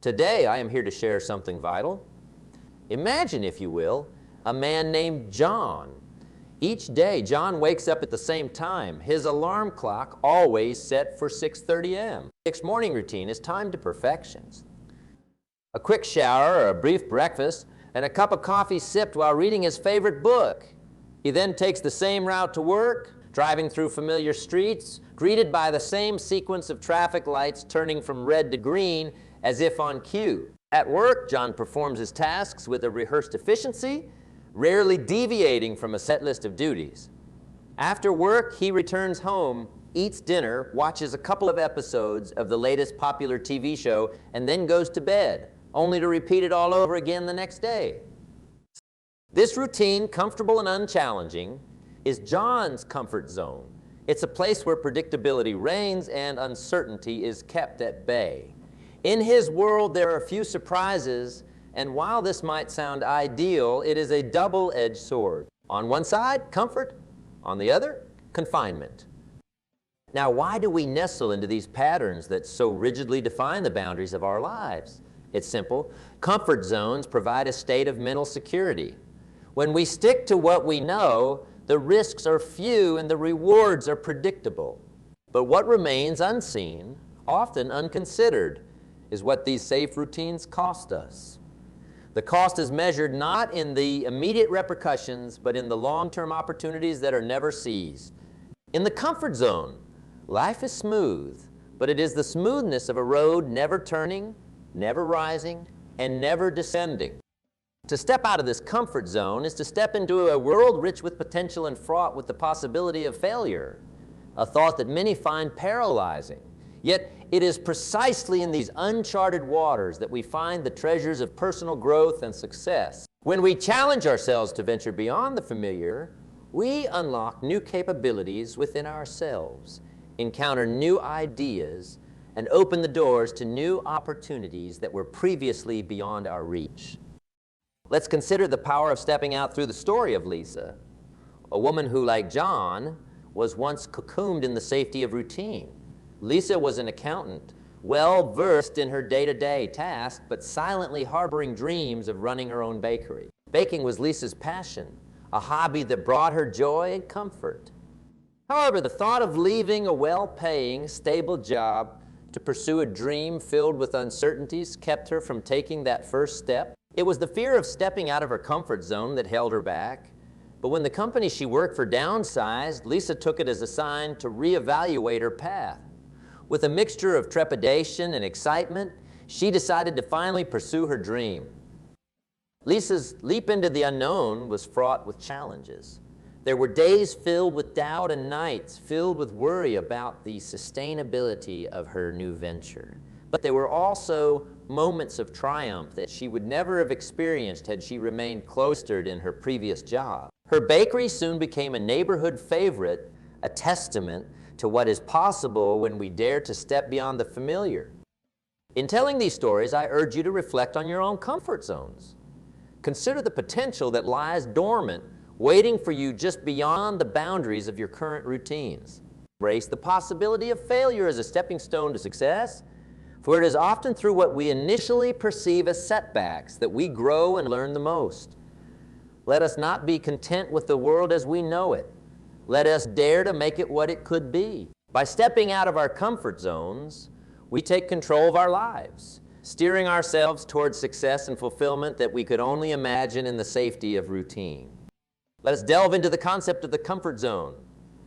Today, I am here to share something vital. Imagine, if you will, a man named John. Each day, John wakes up at the same time. His alarm clock always set for 6:30 a.m. His morning routine is timed to perfection. A quick shower, a brief breakfast, and a cup of coffee sipped while reading his favorite book. He then takes the same route to work, driving through familiar streets, greeted by the same sequence of traffic lights turning from red to green as if on cue. At work, John performs his tasks with a rehearsed efficiency, rarely deviating from a set list of duties. After work, he returns home, eats dinner, watches a couple of episodes of the latest popular TV show, and then goes to bed, only to repeat it all over again the next day. This routine, comfortable and unchallenging, is John's comfort zone. It's a place where predictability reigns and uncertainty is kept at bay. In his world, there are few surprises, and while this might sound ideal, it is a double-edged sword. On one side, comfort. On the other, confinement. Now, why do we nestle into these patterns that so rigidly define the boundaries of our lives? It's simple. Comfort zones provide a state of mental security. When we stick to what we know, the risks are few and the rewards are predictable. But what remains unseen, often unconsidered, is what these safe routines cost us. The cost is measured not in the immediate repercussions, but in the long-term opportunities that are never seized. In the comfort zone, life is smooth, but it is the smoothness of a road never turning, never rising, and never descending. To step out of this comfort zone is to step into a world rich with potential and fraught with the possibility of failure, a thought that many find paralyzing. Yet it is precisely in these uncharted waters that we find the treasures of personal growth and success. When we challenge ourselves to venture beyond the familiar, we unlock new capabilities within ourselves, encounter new ideas, and open the doors to new opportunities that were previously beyond our reach. Let's consider the power of stepping out through the story of Lisa, a woman who, like John, was once cocooned in the safety of routine. Lisa was an accountant, well-versed in her day-to-day task, but silently harboring dreams of running her own bakery. Baking was Lisa's passion, a hobby that brought her joy and comfort. However, the thought of leaving a well-paying, stable job to pursue a dream filled with uncertainties kept her from taking that first step. It was the fear of stepping out of her comfort zone that held her back. But when the company she worked for downsized, Lisa took it as a sign to reevaluate her path. With a mixture of trepidation and excitement, she decided to finally pursue her dream. Lisa's leap into the unknown was fraught with challenges. There were days filled with doubt and nights filled with worry about the sustainability of her new venture. But there were also moments of triumph that she would never have experienced had she remained cloistered in her previous job. Her bakery soon became a neighborhood favorite, a testament to what is possible when we dare to step beyond the familiar. In telling these stories, I urge you to reflect on your own comfort zones. Consider the potential that lies dormant, waiting for you just beyond the boundaries of your current routines. Embrace the possibility of failure as a stepping stone to success, for it is often through what we initially perceive as setbacks that we grow and learn the most. Let us not be content with the world as we know it. Let us dare to make it what it could be. By stepping out of our comfort zones, we take control of our lives, steering ourselves towards success and fulfillment that we could only imagine in the safety of routine. Let us delve into the concept of the comfort zone,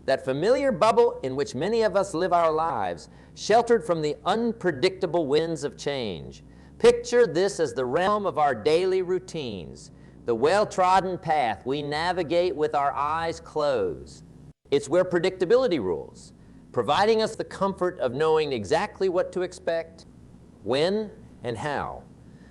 that familiar bubble in which many of us live our lives, sheltered from the unpredictable winds of change. Picture this as the realm of our daily routines, the well-trodden path we navigate with our eyes closed. It's where predictability rules, providing us the comfort of knowing exactly what to expect, when, and how.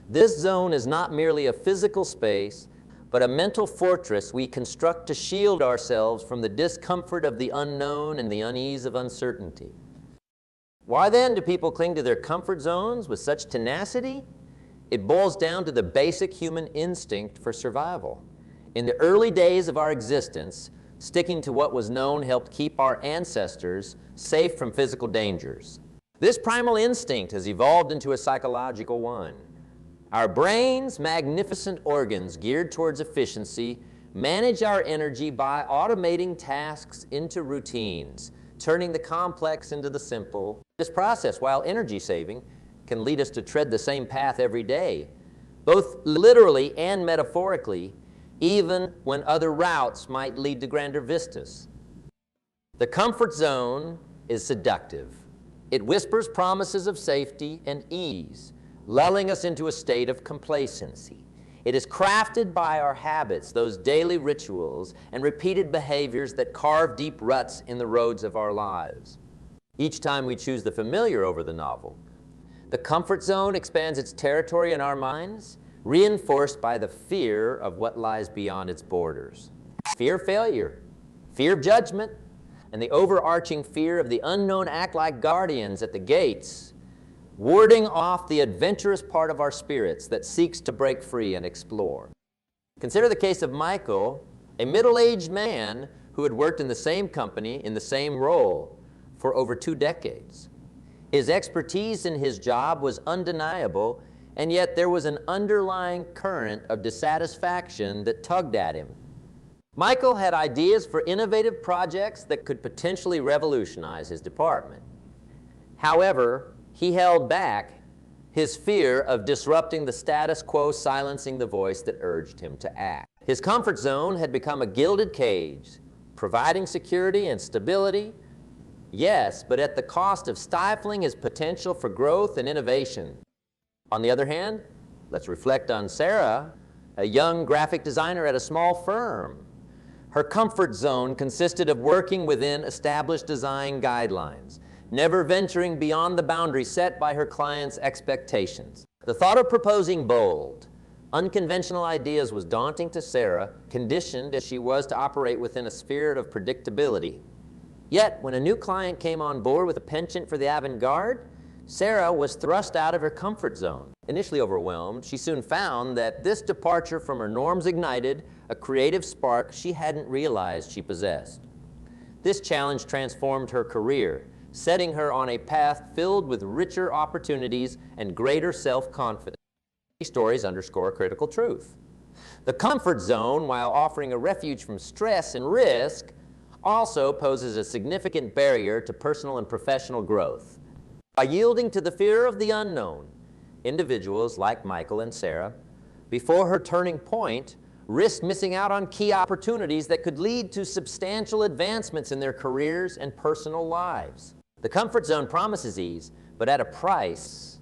This zone is not merely a physical space, but a mental fortress we construct to shield ourselves from the discomfort of the unknown and the unease of uncertainty. Why then do people cling to their comfort zones with such tenacity? It boils down to the basic human instinct for survival. In the early days of our existence, sticking to what was known helped keep our ancestors safe from physical dangers. This primal instinct has evolved into a psychological one. Our brain's magnificent organs geared towards efficiency manage our energy by automating tasks into routines, turning the complex into the simple. This process, while energy saving, can lead us to tread the same path every day, both literally and metaphorically, even when other routes might lead to grander vistas. The comfort zone is seductive. It whispers promises of safety and ease, lulling us into a state of complacency. It is crafted by our habits, those daily rituals and repeated behaviors that carve deep ruts in the roads of our lives. Each time we choose the familiar over the novel, the comfort zone expands its territory in our minds, reinforced by the fear of what lies beyond its borders. Fear of failure, fear of judgment, and the overarching fear of the unknown act like guardians at the gates, warding off the adventurous part of our spirits that seeks to break free and explore. Consider the case of Michael, a middle-aged man who had worked in the same company in the same role for over 2 decades. His expertise in his job was undeniable, and yet there was an underlying current of dissatisfaction that tugged at him. Michael had ideas for innovative projects that could potentially revolutionize his department. However, he held back, his fear of disrupting the status quo silencing the voice that urged him to act. His comfort zone had become a gilded cage, providing security and stability, yes, but at the cost of stifling his potential for growth and innovation. On the other hand, let's reflect on Sarah, a young graphic designer at a small firm. Her comfort zone consisted of working within established design guidelines, never venturing beyond the boundaries set by her clients' expectations. The thought of proposing bold, unconventional ideas was daunting to Sarah, conditioned as she was to operate within a sphere of predictability. Yet, when a new client came on board with a penchant for the avant-garde, Sarah was thrust out of her comfort zone. Initially overwhelmed, she soon found that this departure from her norms ignited a creative spark she hadn't realized she possessed. This challenge transformed her career, setting her on a path filled with richer opportunities and greater self-confidence. These stories underscore a critical truth. The comfort zone, while offering a refuge from stress and risk, also poses a significant barrier to personal and professional growth. By yielding to the fear of the unknown, individuals like Michael and Sarah, before her turning point, risked missing out on key opportunities that could lead to substantial advancements in their careers and personal lives. The comfort zone promises ease, but at a price.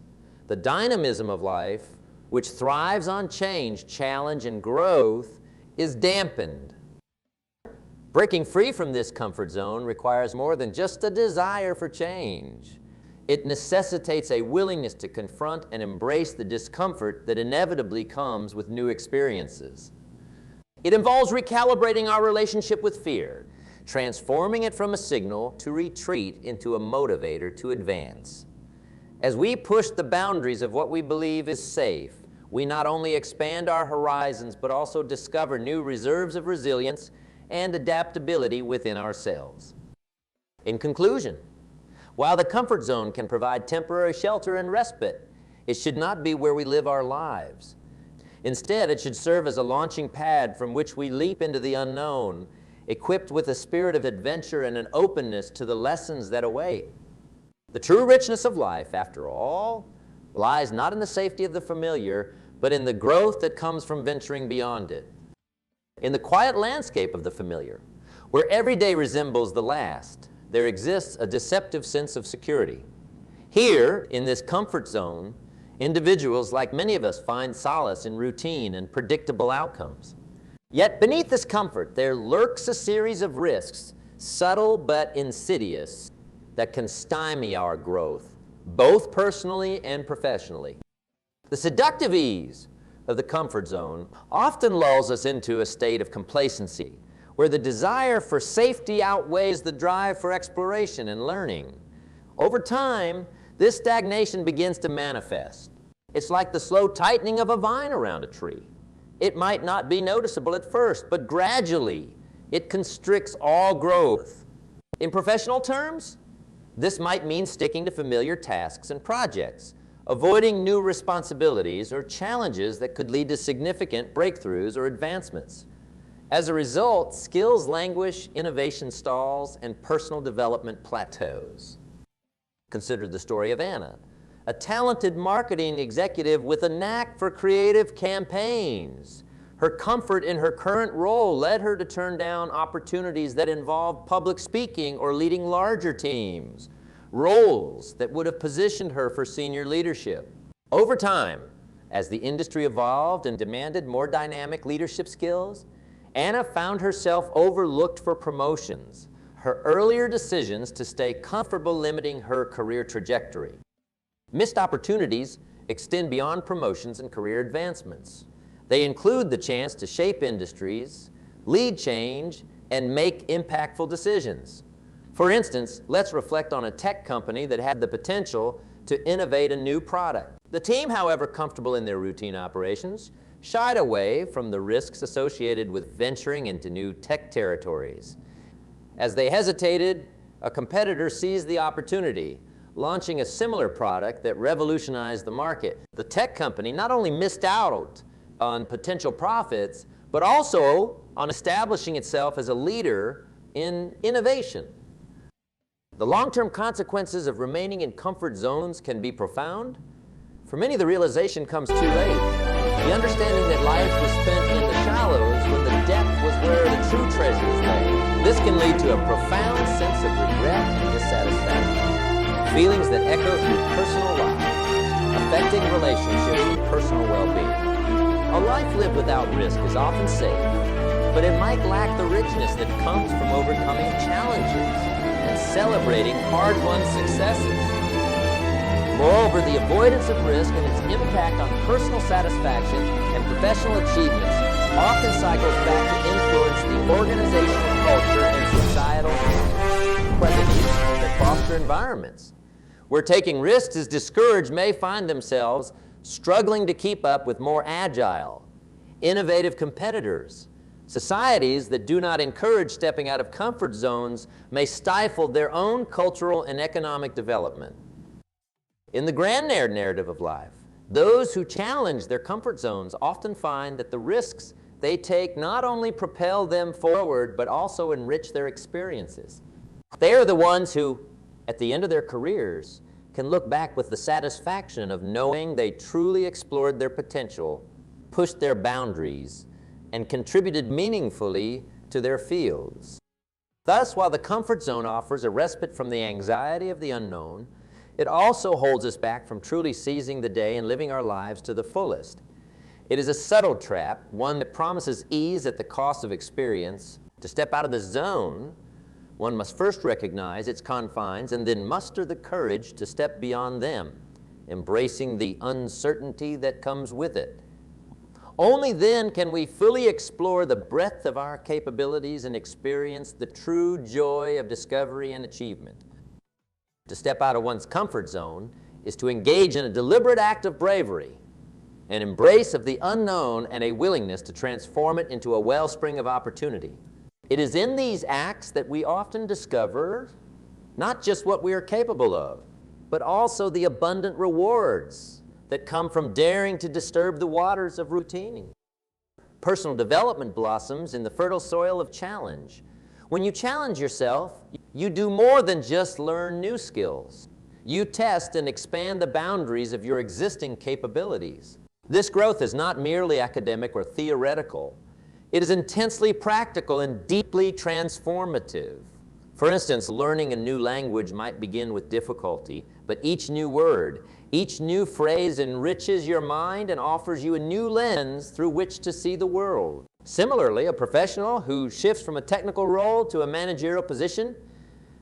The dynamism of life, which thrives on change, challenge, and growth, is dampened. Breaking free from this comfort zone requires more than just a desire for change. It necessitates a willingness to confront and embrace the discomfort that inevitably comes with new experiences. It involves recalibrating our relationship with fear, transforming it from a signal to retreat into a motivator to advance. As we push the boundaries of what we believe is safe, we not only expand our horizons, but also discover new reserves of resilience and adaptability within ourselves. In conclusion, while the comfort zone can provide temporary shelter and respite, it should not be where we live our lives. Instead, it should serve as a launching pad from which we leap into the unknown, equipped with a spirit of adventure and an openness to the lessons that await. The true richness of life, after all, lies not in the safety of the familiar, but in the growth that comes from venturing beyond it. In the quiet landscape of the familiar, where every day resembles the last, there exists a deceptive sense of security. Here, in this comfort zone, individuals, like many of us, find solace in routine and predictable outcomes. Yet beneath this comfort, there lurks a series of risks, subtle but insidious, that can stymie our growth, both personally and professionally. The seductive ease of the comfort zone often lulls us into a state of complacency, where the desire for safety outweighs the drive for exploration and learning. Over time, this stagnation begins to manifest. It's like the slow tightening of a vine around a tree. It might not be noticeable at first, but gradually it constricts all growth. In professional terms, This might mean sticking to familiar tasks and projects, avoiding new responsibilities or challenges that could lead to significant breakthroughs or advancements. As a result, skills languish, innovation stalls, and personal development plateaus. Consider the story of Anna, a talented marketing executive with a knack for creative campaigns. Her comfort in her current role led her to turn down opportunities that involved public speaking or leading larger teams, roles that would have positioned her for senior leadership. Over time, as the industry evolved and demanded more dynamic leadership skills, Anna found herself overlooked for promotions, her earlier decisions to stay comfortable limiting her career trajectory. Missed opportunities extend beyond promotions and career advancements. They include the chance to shape industries, lead change, and make impactful decisions. For instance, let's reflect on a tech company that had the potential to innovate a new product. The team, however comfortable in their routine operations, shied away from the risks associated with venturing into new tech territories. As they hesitated, a competitor seized the opportunity, launching a similar product that revolutionized the market. The tech company not only missed out on potential profits, but also on establishing itself as a leader in innovation. The long-term consequences of remaining in comfort zones can be profound. For many, the realization comes too late. The understanding that life was spent in the shallows when the depth was where the true treasures lay. This can lead to a profound sense of regret and dissatisfaction, feelings that echo through personal lives, affecting relationships and personal well-being. A life lived without risk is often safe, but it might lack the richness that comes from overcoming challenges and celebrating hard-won successes. Moreover, the avoidance of risk and its impact on personal satisfaction and professional achievements often cycles back to influence the organizational culture and societal qualities that foster environments where taking risks is discouraged may find themselves struggling to keep up with more agile, innovative competitors. Societies that do not encourage stepping out of comfort zones may stifle their own cultural and economic development. In the grand narrative of life, those who challenge their comfort zones often find that the risks they take not only propel them forward, but also enrich their experiences. They are the ones who, at the end of their careers, can look back with the satisfaction of knowing they truly explored their potential, pushed their boundaries, and contributed meaningfully to their fields. Thus, while the comfort zone offers a respite from the anxiety of the unknown, it also holds us back from truly seizing the day and living our lives to the fullest. It is a subtle trap, one that promises ease at the cost of experience. To step out of the zone, one must first recognize its confines and then muster the courage to step beyond them, embracing the uncertainty that comes with it. Only then can we fully explore the breadth of our capabilities and experience the true joy of discovery and achievement. To step out of one's comfort zone is to engage in a deliberate act of bravery, an embrace of the unknown, and a willingness to transform it into a wellspring of opportunity. It is in these acts that we often discover not just what we are capable of, but also the abundant rewards that come from daring to disturb the waters of routine. Personal development blossoms in the fertile soil of challenge. When you challenge yourself, you do more than just learn new skills. You test and expand the boundaries of your existing capabilities. This growth is not merely academic or theoretical. It is intensely practical and deeply transformative. For instance, learning a new language might begin with difficulty, but each new word, each new phrase enriches your mind and offers you a new lens through which to see the world. Similarly, a professional who shifts from a technical role to a managerial position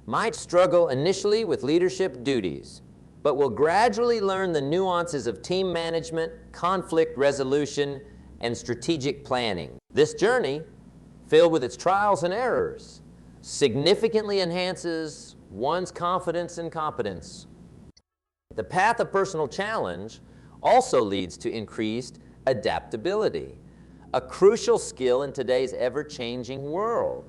might struggle initially with leadership duties, but will gradually learn the nuances of team management, conflict resolution, and strategic planning. This journey, filled with its trials and errors, significantly enhances one's confidence and competence. The path of personal challenge also leads to increased adaptability, a crucial skill in today's ever-changing world.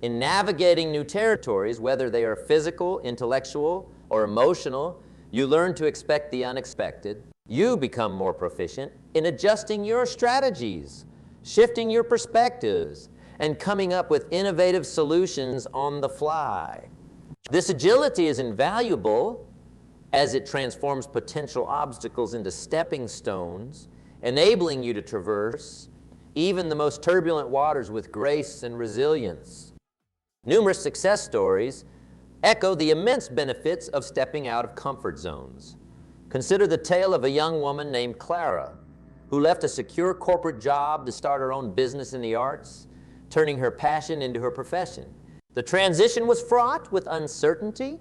In navigating new territories, whether they are physical, intellectual, or emotional, you learn to expect the unexpected. You become more proficient in adjusting your strategies, shifting your perspectives, and coming up with innovative solutions on the fly. This agility is invaluable as it transforms potential obstacles into stepping stones, enabling you to traverse even the most turbulent waters with grace and resilience. Numerous success stories echo the immense benefits of stepping out of comfort zones. Consider the tale of a young woman named Clara, who left a secure corporate job to start her own business in the arts, turning her passion into her profession. The transition was fraught with uncertainty,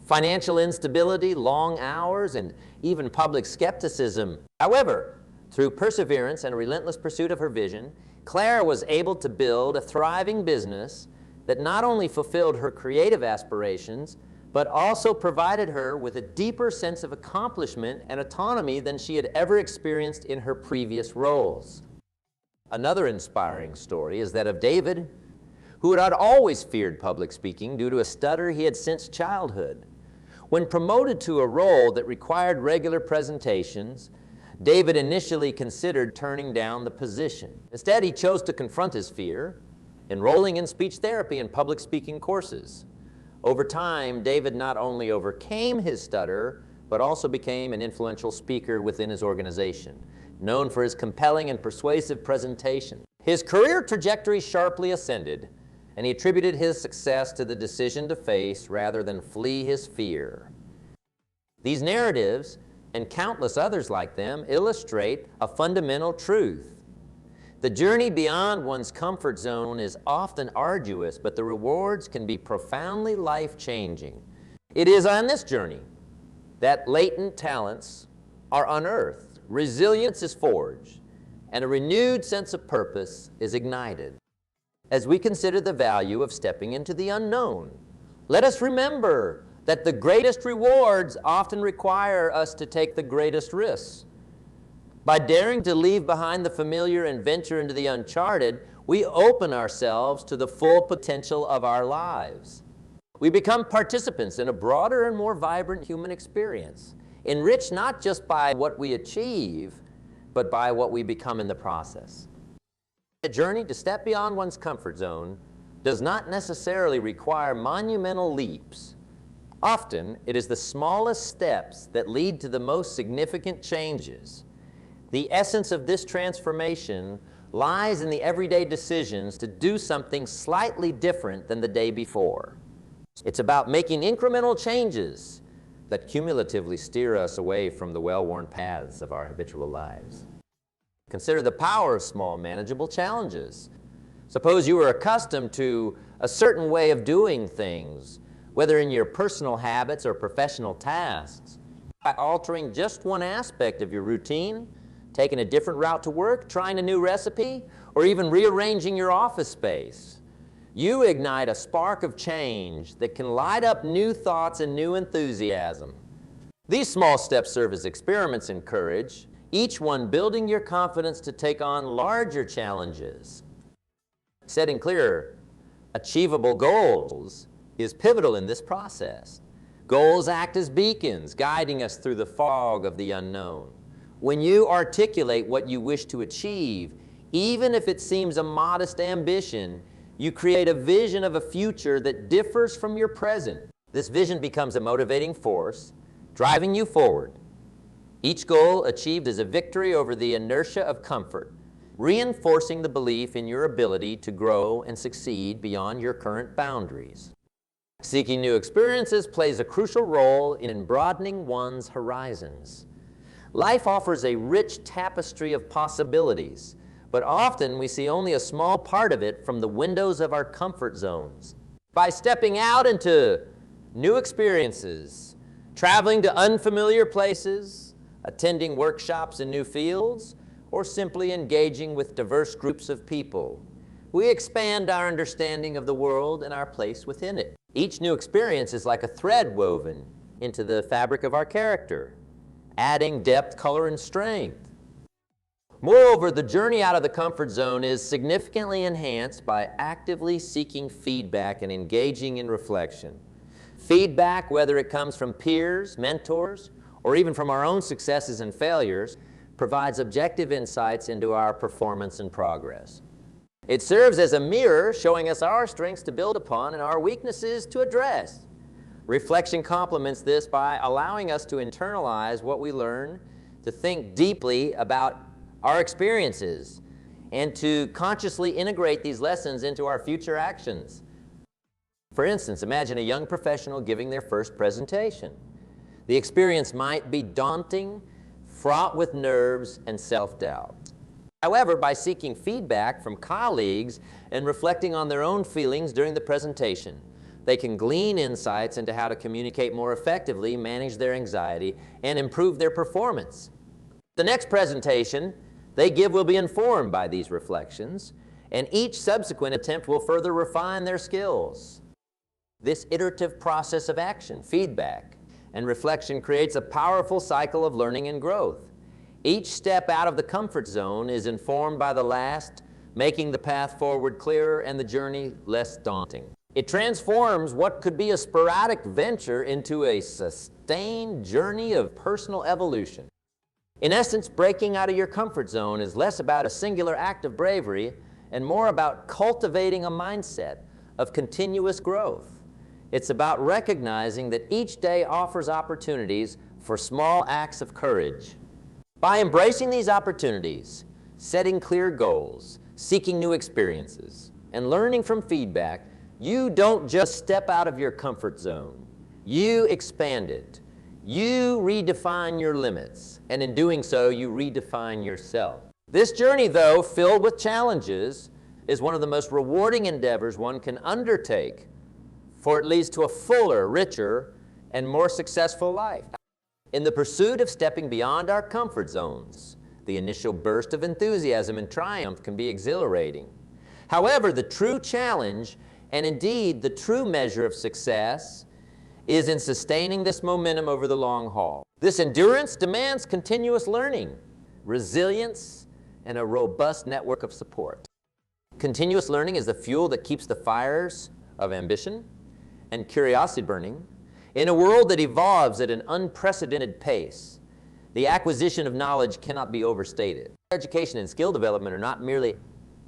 financial instability, long hours, and even public skepticism. However, through perseverance and a relentless pursuit of her vision, Clara was able to build a thriving business that not only fulfilled her creative aspirations, but also provided her with a deeper sense of accomplishment and autonomy than she had ever experienced in her previous roles. Another inspiring story is that of David, who had always feared public speaking due to a stutter he had since childhood. When promoted to a role that required regular presentations, David initially considered turning down the position. Instead, he chose to confront his fear, enrolling in speech therapy and public speaking courses. Over time, David not only overcame his stutter, but also became an influential speaker within his organization, known for his compelling and persuasive presentation. His career trajectory sharply ascended, and he attributed his success to the decision to face rather than flee his fear. These narratives, and countless others like them, illustrate a fundamental truth. The journey beyond one's comfort zone is often arduous, but the rewards can be profoundly life-changing. It is on this journey that latent talents are unearthed, resilience is forged, and a renewed sense of purpose is ignited. As we consider the value of stepping into the unknown, let us remember that the greatest rewards often require us to take the greatest risks. By daring to leave behind the familiar and venture into the uncharted, we open ourselves to the full potential of our lives. We become participants in a broader and more vibrant human experience, enriched not just by what we achieve, but by what we become in the process. The journey to step beyond one's comfort zone does not necessarily require monumental leaps. Often, it is the smallest steps that lead to the most significant changes. The essence of this transformation lies in the everyday decisions to do something slightly different than the day before. It's about making incremental changes that cumulatively steer us away from the well-worn paths of our habitual lives. Consider the power of small, manageable challenges. Suppose you were accustomed to a certain way of doing things, whether in your personal habits or professional tasks. By altering just one aspect of your routine, taking a different route to work, trying a new recipe, or even rearranging your office space, you ignite a spark of change that can light up new thoughts and new enthusiasm. These small steps serve as experiments in courage, each one building your confidence to take on larger challenges. Setting clear, achievable goals is pivotal in this process. Goals act as beacons, guiding us through the fog of the unknown. When you articulate what you wish to achieve, even if it seems a modest ambition, you create a vision of a future that differs from your present. This vision becomes a motivating force, driving you forward. Each goal achieved is a victory over the inertia of comfort, reinforcing the belief in your ability to grow and succeed beyond your current boundaries. Seeking new experiences plays a crucial role in broadening one's horizons. Life offers a rich tapestry of possibilities, but often we see only a small part of it from the windows of our comfort zones. By stepping out into new experiences, traveling to unfamiliar places, attending workshops in new fields, or simply engaging with diverse groups of people, we expand our understanding of the world and our place within it. Each new experience is like a thread woven into the fabric of our character, adding depth, color, and strength. Moreover, the journey out of the comfort zone is significantly enhanced by actively seeking feedback and engaging in reflection. Feedback, whether it comes from peers, mentors, or even from our own successes and failures, provides objective insights into our performance and progress. It serves as a mirror showing us our strengths to build upon and our weaknesses to address. Reflection complements this by allowing us to internalize what we learn, to think deeply about our experiences, and to consciously integrate these lessons into our future actions. For instance, imagine a young professional giving their first presentation. The experience might be daunting, fraught with nerves and self-doubt. However, by seeking feedback from colleagues and reflecting on their own feelings during the presentation, they can glean insights into how to communicate more effectively, manage their anxiety, and improve their performance. The next presentation they give will be informed by these reflections, and each subsequent attempt will further refine their skills. This iterative process of action, feedback, and reflection creates a powerful cycle of learning and growth. Each step out of the comfort zone is informed by the last, making the path forward clearer and the journey less daunting. It transforms what could be a sporadic venture into a sustained journey of personal evolution. In essence, breaking out of your comfort zone is less about a singular act of bravery and more about cultivating a mindset of continuous growth. It's about recognizing that each day offers opportunities for small acts of courage. By embracing these opportunities, setting clear goals, seeking new experiences, and learning from feedback, you don't just step out of your comfort zone. You expand it. You redefine your limits, and in doing so, you redefine yourself. This journey, though, filled with challenges, is one of the most rewarding endeavors one can undertake, for it leads to a fuller, richer, and more successful life. In the pursuit of stepping beyond our comfort zones, the initial burst of enthusiasm and triumph can be exhilarating. However, the true challenge, and indeed the true measure of success, is in sustaining this momentum over the long haul. This endurance demands continuous learning, resilience, and a robust network of support. Continuous learning is the fuel that keeps the fires of ambition and curiosity burning. In a world that evolves at an unprecedented pace, the acquisition of knowledge cannot be overstated. Education and skill development are not merely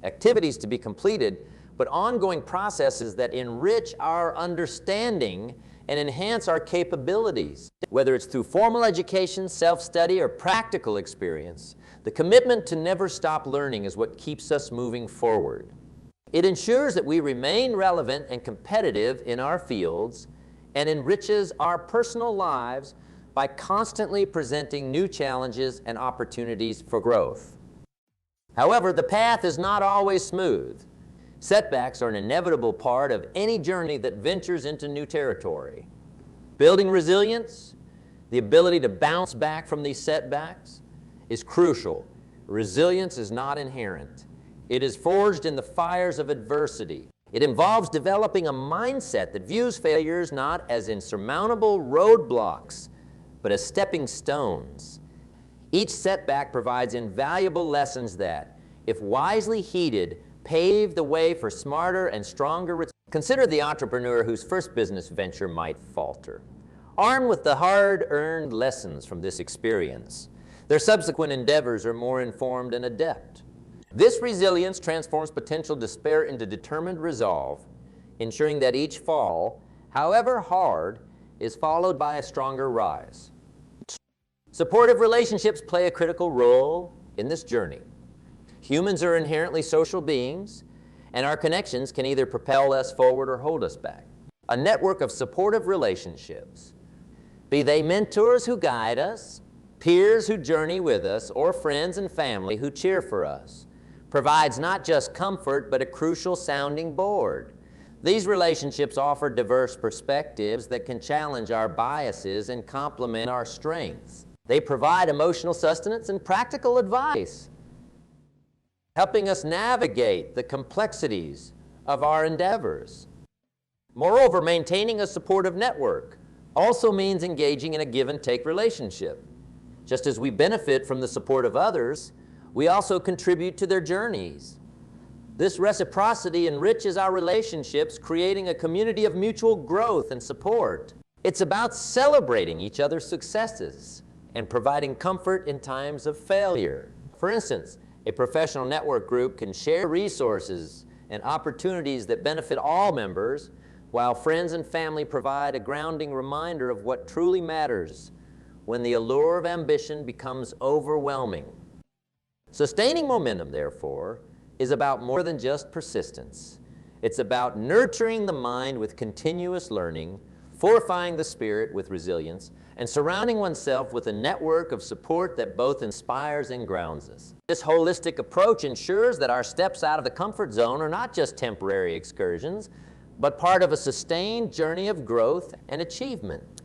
activities to be completed, but ongoing processes that enrich our understanding and enhance our capabilities. Whether it's through formal education, self-study, or practical experience, the commitment to never stop learning is what keeps us moving forward. It ensures that we remain relevant and competitive in our fields and enriches our personal lives by constantly presenting new challenges and opportunities for growth. However, the path is not always smooth. Setbacks are an inevitable part of any journey that ventures into new territory. Building resilience, the ability to bounce back from these setbacks, is crucial. Resilience is not inherent. It is forged in the fires of adversity. It involves developing a mindset that views failures not as insurmountable roadblocks, but as stepping stones. Each setback provides invaluable lessons that, if wisely heeded, pave the way for smarter and stronger results. Consider the entrepreneur whose first business venture might falter. Armed with the hard-earned lessons from this experience, their subsequent endeavors are more informed and adept. This resilience transforms potential despair into determined resolve, ensuring that each fall, however hard, is followed by a stronger rise. Supportive relationships play a critical role in this journey. Humans are inherently social beings, and our connections can either propel us forward or hold us back. A network of supportive relationships, be they mentors who guide us, peers who journey with us, or friends and family who cheer for us, provides not just comfort, but a crucial sounding board. These relationships offer diverse perspectives that can challenge our biases and complement our strengths. They provide emotional sustenance and practical advice, helping us navigate the complexities of our endeavors. Moreover, maintaining a supportive network also means engaging in a give-and-take relationship. Just as we benefit from the support of others, We also contribute to their journeys. This reciprocity enriches our relationships, creating a community of mutual growth and support. It's about celebrating each other's successes and providing comfort in times of failure. For instance, a professional network group can share resources and opportunities that benefit all members, while friends and family provide a grounding reminder of what truly matters when the allure of ambition becomes overwhelming. Sustaining momentum, therefore, is about more than just persistence. It's about nurturing the mind with continuous learning, fortifying the spirit with resilience, and surrounding oneself with a network of support that both inspires and grounds us. This holistic approach ensures that our steps out of the comfort zone are not just temporary excursions, but part of a sustained journey of growth and achievement.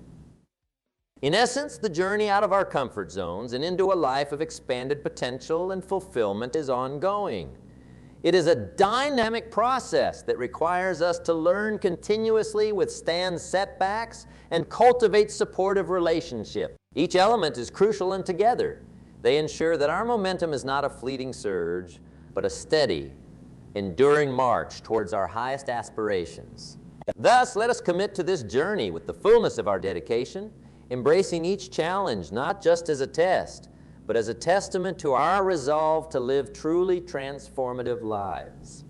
In essence, the journey out of our comfort zones and into a life of expanded potential and fulfillment is ongoing. It is a dynamic process that requires us to learn continuously, withstand setbacks, and cultivate supportive relationships. Each element is crucial, and together they ensure that our momentum is not a fleeting surge, but a steady, enduring march towards our highest aspirations. Thus, let us commit to this journey with the fullness of our dedication, embracing each challenge not just as a test, but as a testament to our resolve to live truly transformative lives.